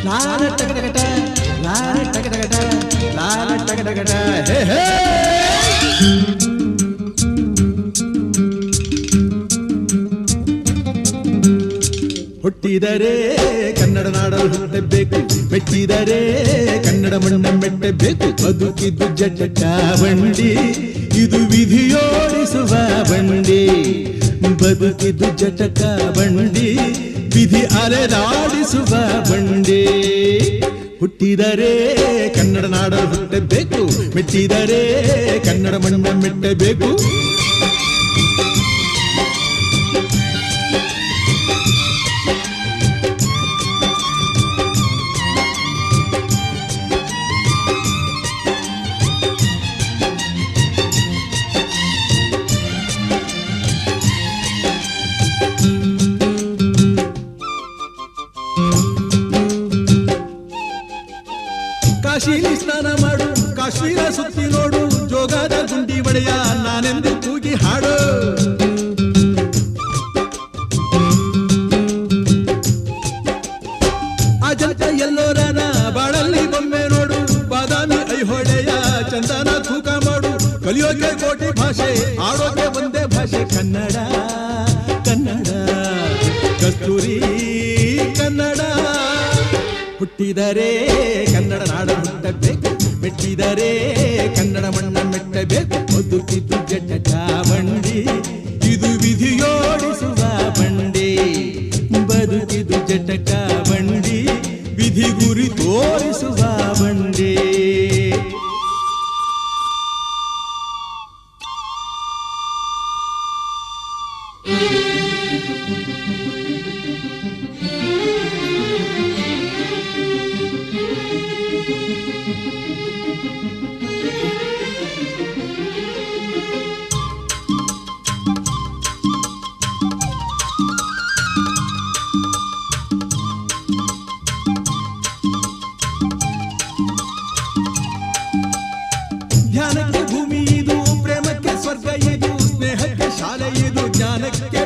ಲಾಲ ಟಗಟಗಟ ಲಾಲ ಟಗಟಗಟ ಲಾಲ ಟಗಟಗಟ ಹೇ ಹೇ ಹುಟ್ಟಿದರೆ ಕನ್ನಡ ನಾಡಲು ಹುಟ್ಟಬೇಕು, ಮೆಟ್ಟಿದರೆ ಕನ್ನಡ ಮಣ್ಣ ಮೆಟ್ಟಬೇಕು. ಬದುಕಿದ್ದು ಜಟಕ ಬಂಡಿ, ಇದು ವಿಧಿಯೋಡಿಸುವ ಬಂಡಿ. ಬದುಕಿದ್ದು ಜಟಕ ಬಂಡಿ, ವಿಧಿ ಅಲೆದಾಡಿಸುವ ಬಂಡಿ. ಹುಟ್ಟಿದರೆ ಕನ್ನಡ ನಾಡಲು ಹುಟ್ಟಬೇಕು, ಮೆಟ್ಟಿದರೆ ಕನ್ನಡ ಮಣ್ಣ ಮೆಟ್ಟಬೇಕು. ಕಾಶಿಲಿ ಸ್ನಾನ ಮಾಡು, ಕಾಶ್ಮೀರ ಸುತ್ತಿ ನೋಡು, ಜೋಗದ ಗುಂಡಿ ಒಡೆಯ ನಾನೆಂದು ಕೂಗಿ ಹಾಡು. ಅಜಂತ ಎಲ್ಲೋರನ ಬಾಳಲ್ಲಿ ಬೊಮ್ಮೆ ನೋಡು, ಬಾದಾಮಿ ಐಹೊಳೆಯ ಚಂದನ ತೂಕ ಮಾಡು. ಕಲಿಯೋಕೆ ಕೋಟಿ ಭಾಷೆ, ಆಡೋಕೆ ಒಂದೇ ಭಾಷೆ ಕನ್ನಡ. ಕನ್ನಡ ಕಸ್ತೂರಿ ಕನ್ನಡ. ಹುಟ್ಟಿದರೆ ಕನ್ನಡ ನಾಡ ಹುಟ್ಟಬೇಕು, ಮೆಟ್ಟಿದರೆ ಕನ್ನಡ ಮಣ್ಣ ಮೆಟ್ಟಬೇಕು. ಬದುಕಿದ್ದು ಜಟಕ ಬಂಡಿ, ಇದು ವಿಧಿಯೋಡಿಸುವ ಬಂಡಿ. ಬದುಕಿದ್ದು ಜಟಕ ಬಂಡಿ, ವಿಧಿ ಗುರಿ ತೋರಿಸುವ ಬಂಡಿ. ಧ್ಯಾನಕ್ಕೆ ಭೂಮಿ ಇದು, ಪ್ರೇಮಕ್ಕೆ ಸ್ವರ್ಗ ಇದು, ಸ್ನೇಹಕ್ಕೆ ಶಾಲೆ ಇದು, ಜ್ಞಾನಕ್ಕೆ